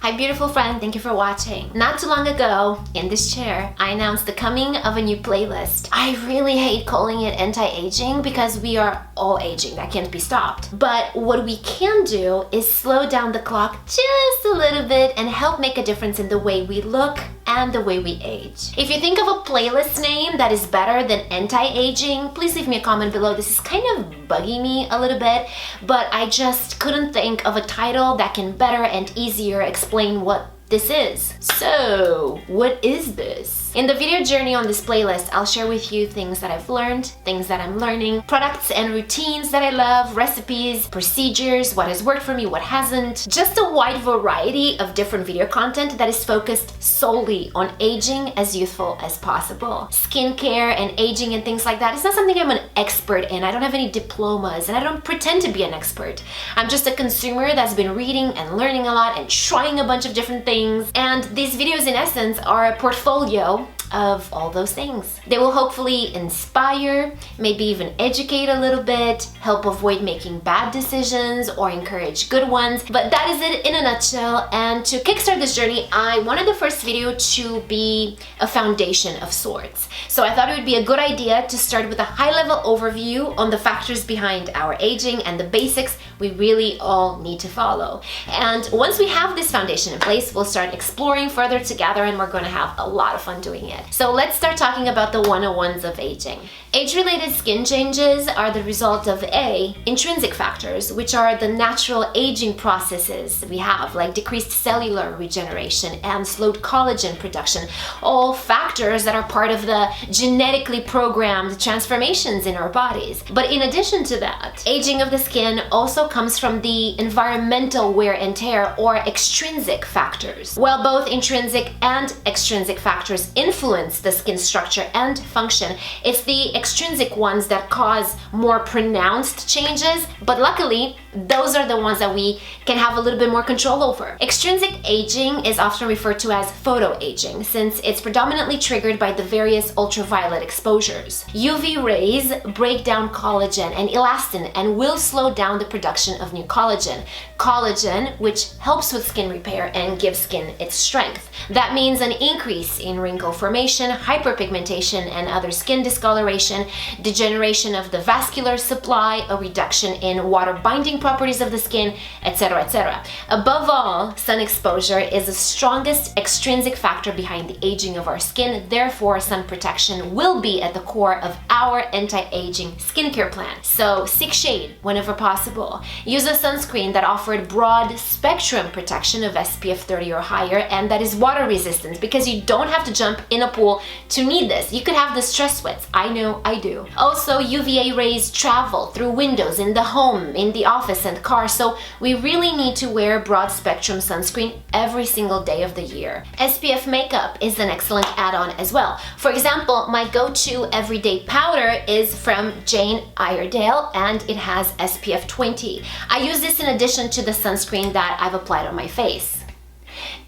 Hi beautiful friend, thank you for watching. Not too long ago, in this chair, I announced the coming of a new playlist. I really hate calling it anti-aging because we are all aging, that can't be stopped. But what we can do is slow down the clock just a little bit and help make a difference in the way we look and the way we age. If you think of a playlist name that is better than anti-aging, please leave me a comment below. This is kind of bugging me a little bit, but I just couldn't think of a title that can better and easier explain what this is. So, what is this? In the video journey on this playlist, I'll share with you things that I've learned, things that I'm learning, products and routines that I love, recipes, procedures, what has worked for me, what hasn't. Just a wide variety of different video content that is focused solely on aging as youthful as possible. Skincare and aging and things like that is not something I'm an expert in. I don't have any diplomas and I don't pretend to be an expert. I'm just a consumer that's been reading and learning a lot and trying a bunch of different things. And these videos in essence are a portfolio of all those things. They will hopefully inspire, maybe even educate a little bit, help avoid making bad decisions or encourage good ones. But that is it in a nutshell. And to kickstart this journey, I wanted the first video to be a foundation of sorts. So I thought it would be a good idea to start with a high-level overview on the factors behind our aging and the basics we really all need to follow. And once we have this foundation in place, we'll start exploring further together and we're going to have a lot of fun doing it. So let's start talking about the 101s of aging. Age-related skin changes are the result of A, intrinsic factors, which are the natural aging processes we have, like decreased cellular regeneration and slowed collagen production, all factors that are part of the genetically programmed transformations in our bodies. But in addition to that, aging of the skin also comes from the environmental wear and tear, or extrinsic factors. While both intrinsic and extrinsic factors influence the skin structure and function, it's the extrinsic ones that cause more pronounced changes, but luckily those are the ones that we can have a little bit more control over. Extrinsic aging is often referred to as photoaging since it's predominantly triggered by the various ultraviolet exposures. UV rays break down collagen and elastin and will slow down the production of new collagen. Collagen, which helps with skin repair and gives skin its strength. That means an increase in wrinkle formation, hyperpigmentation and other skin discoloration, degeneration of the vascular supply, a reduction in water binding properties of the skin, etc., etc. Above all, sun exposure is the strongest extrinsic factor behind the aging of our skin. Therefore, sun protection will be at the core of our anti-aging skincare plan. So seek shade whenever possible. Use a sunscreen that offered broad spectrum protection of SPF 30 or higher and that is water resistant, because you don't have to jump in a pool to need this. You could have the stress sweats. I know I do. Also, UVA rays travel through windows in the home, in the office and car, so we really need to wear broad spectrum sunscreen every single day of the year. SPF Makeup is an excellent add-on as well. For example, my go-to everyday powder is from Jane Iredale and it has SPF 20. I use this in addition to the sunscreen that I've applied on my face.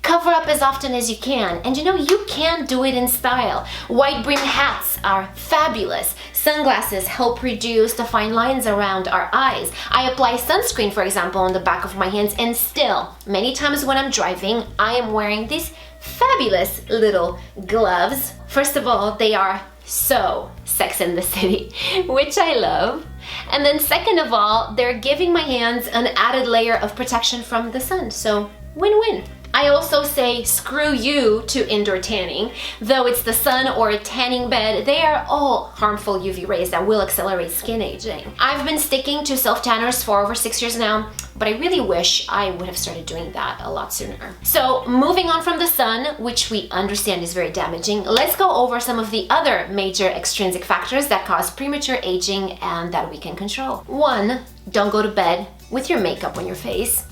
Cover up as often as you can, and you know, you can do it in style. Wide brim hats are fabulous. Sunglasses help reduce the fine lines around our eyes. I apply sunscreen, for example, on the back of my hands, and still, many times when I'm driving, I am wearing these fabulous little gloves. First of all, they are so Sex and the City, which I love. And then second of all, they're giving my hands an added layer of protection from the sun, so win-win. I also say screw you to indoor tanning. Though it's the sun or a tanning bed, they are all harmful UV rays that will accelerate skin aging. I've been sticking to self-tanners for over 6 years now, but I really wish I would have started doing that a lot sooner. So moving on from the sun, which we understand is very damaging, let's go over some of the other major extrinsic factors that cause premature aging and that we can control. 1, don't go to bed with your makeup on your face.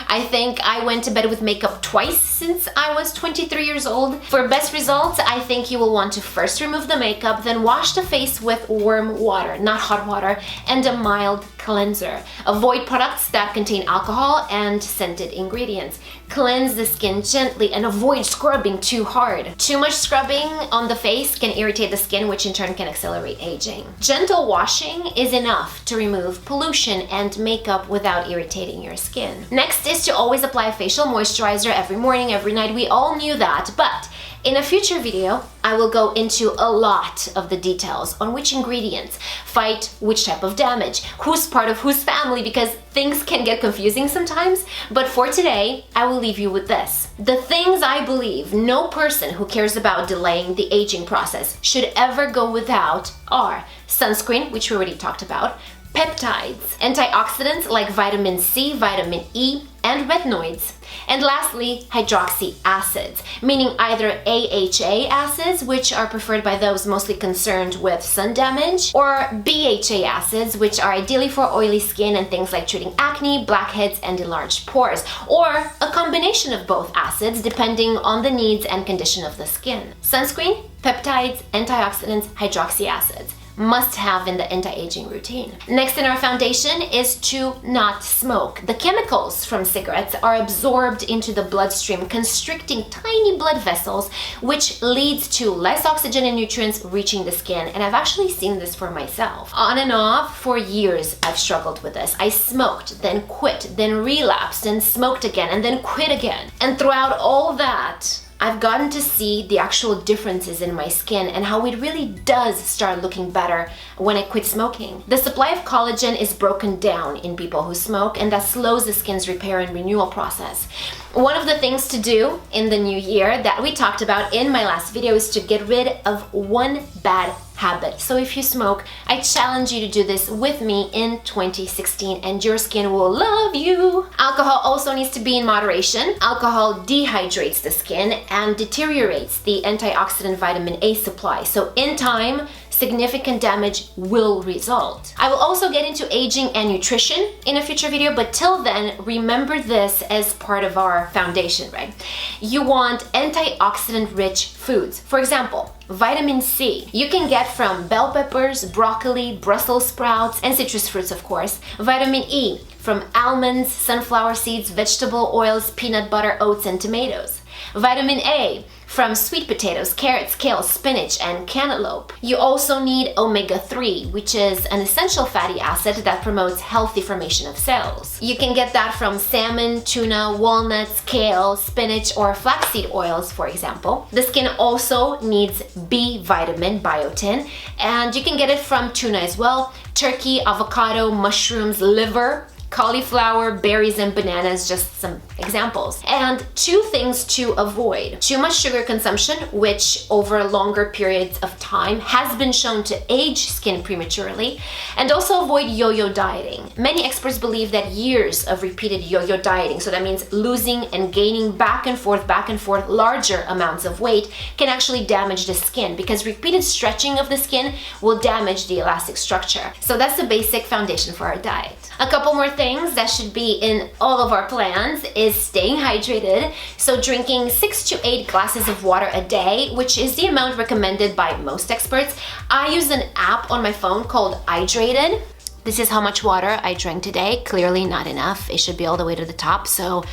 I think I went to bed with makeup twice since I was 23 years old. For best results, I think you will want to first remove the makeup, then wash the face with warm water, not hot water, and a mild cleanser. Avoid products that contain alcohol and scented ingredients. Cleanse the skin gently and avoid scrubbing too hard. Too much scrubbing on the face can irritate the skin, which in turn can accelerate aging. Gentle washing is enough to remove pollution and makeup without irritating your skin. Next is to always apply a facial moisturizer every morning, every night. We all knew that, but in a future video, I will go into a lot of the details on which ingredients fight which type of damage, who's part of whose family, because things can get confusing sometimes. But for today, I will leave you with this. The things I believe no person who cares about delaying the aging process should ever go without are sunscreen, which we already talked about, peptides, antioxidants like vitamin C, vitamin E, and retinoids. And lastly, hydroxy acids, meaning either AHA acids, which are preferred by those mostly concerned with sun damage, or BHA acids, which are ideally for oily skin and things like treating acne, blackheads, and enlarged pores, or a combination of both acids depending on the needs and condition of the skin. Sunscreen, peptides, antioxidants, hydroxy acids. Must have in the anti-aging routine. Next in our foundation is to not smoke. The chemicals from cigarettes are absorbed into the bloodstream, constricting tiny blood vessels, which leads to less oxygen and nutrients reaching the skin. And I've actually seen this for myself. On and off for years, I've struggled with this. I smoked, then quit, then relapsed, and smoked again, and then quit again. And throughout all that, I've gotten to see the actual differences in my skin and how it really does start looking better when I quit smoking. The supply of collagen is broken down in people who smoke, and that slows the skin's repair and renewal process. One of the things to do in the new year that we talked about in my last video is to get rid of one bad habit. So if you smoke, I challenge you to do this with me in 2016 and your skin will love you. Alcohol also needs to be in moderation. Alcohol dehydrates the skin and deteriorates the antioxidant vitamin A supply. So in time, significant damage will result. I will also get into aging and nutrition in a future video, but till then, remember this as part of our foundation, right? You want antioxidant-rich foods. For example, vitamin C you can get from bell peppers, broccoli, Brussels sprouts, and citrus fruits, of course. Vitamin E from almonds, sunflower seeds, vegetable oils, peanut butter, oats, and tomatoes. Vitamin A from sweet potatoes, carrots, kale, spinach, and cantaloupe. You also need omega-3, which is an essential fatty acid that promotes healthy formation of cells. You can get that from salmon, tuna, walnuts, kale, spinach, or flaxseed oils, for example. The skin also needs B vitamin, biotin, and you can get it from tuna as well, turkey, avocado, mushrooms, liver, cauliflower, berries, and bananas, just some examples. And two things to avoid: too much sugar consumption, which over longer periods of time has been shown to age skin prematurely, and also avoid yo-yo dieting. Many experts believe that years of repeated yo-yo dieting, so that means losing and gaining back and forth larger amounts of weight, can actually damage the skin because repeated stretching of the skin will damage the elastic structure. So that's the basic foundation for our diet. A couple more things that should be in all of our plans is staying hydrated. So drinking 6 to 8 glasses of water a day, which is the amount recommended by most experts. I use an app on my phone called Hydrated. This is how much water I drank today. Clearly not enough. It should be all the way to the top. So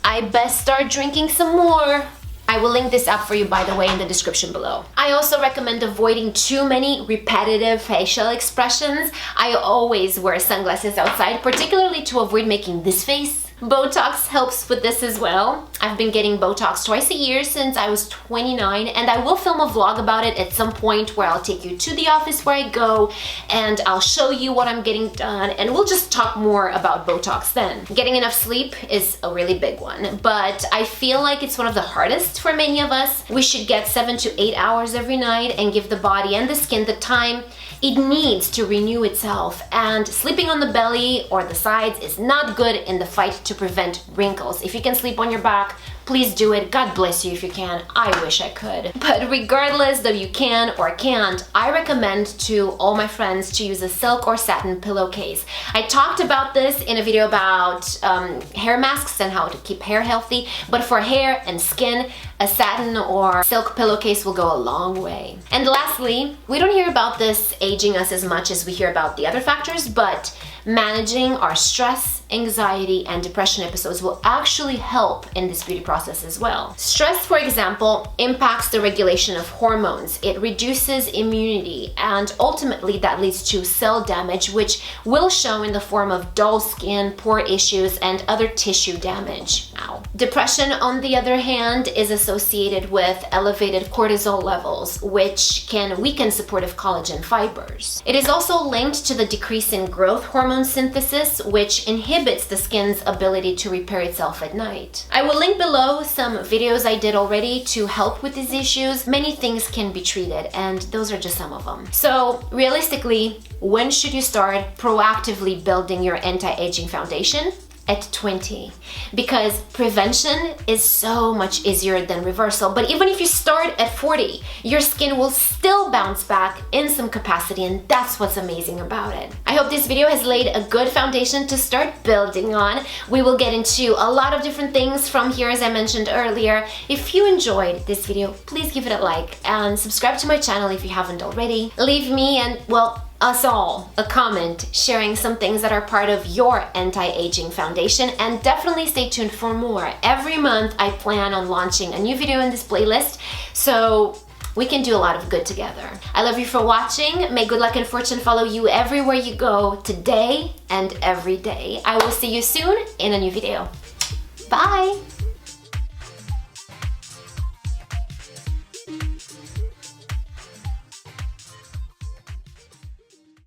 I best start drinking some more. I will link this up for you, by the way, in the description below. I also recommend avoiding too many repetitive facial expressions. I always wear sunglasses outside, particularly to avoid making this face. Botox helps with this as well. I've been getting Botox twice a year since I was 29, and I will film a vlog about it at some point where I'll take you to the office where I go and I'll show you what I'm getting done, and we'll just talk more about Botox then. Getting enough sleep is a really big one, but I feel like it's one of the hardest for many of us. We should get 7 to 8 hours every night and give the body and the skin the time it needs to renew itself, and sleeping on the belly or the sides is not good in the fight to prevent wrinkles. If you can sleep on your back, please do it. God bless you if you can. I wish I could. But regardless though you can or can't, I recommend to all my friends to use a silk or satin pillowcase. I talked about this in a video about hair masks and how to keep hair healthy, but for hair and skin, a satin or silk pillowcase will go a long way. And lastly, we don't hear about this aging us as much as we hear about the other factors, but managing our stress, anxiety, and depression episodes will actually help in this beauty process as well. Stress, for example, impacts the regulation of hormones. It reduces immunity, and ultimately that leads to cell damage, which will show in the form of dull skin, pore issues, and other tissue damage. Now, depression, on the other hand, is associated with elevated cortisol levels, which can weaken supportive collagen fibers. It is also linked to the decrease in growth hormone synthesis, which inhibits the skin's ability to repair itself at night. I will link below some videos I did already to help with these issues. Many things can be treated, and those are just some of them. So realistically, when should you start proactively building your anti-aging foundation? At 20, because prevention is so much easier than reversal. But even if you start at 40, your skin will still bounce back in some capacity, and that's what's amazing about it. I hope this video has laid a good foundation to start building on. We will get into a lot of different things from here, as I mentioned earlier. If you enjoyed this video, please give it a like and subscribe to my channel if you haven't already. Leave me and, well, us all a comment sharing some things that are part of your anti-aging foundation, and definitely stay tuned for more. Every month I plan on launching a new video in this playlist, so we can do a lot of good together. I love you for watching. May good luck and fortune follow you everywhere you go today and every day. I will see you soon in a new video. Bye!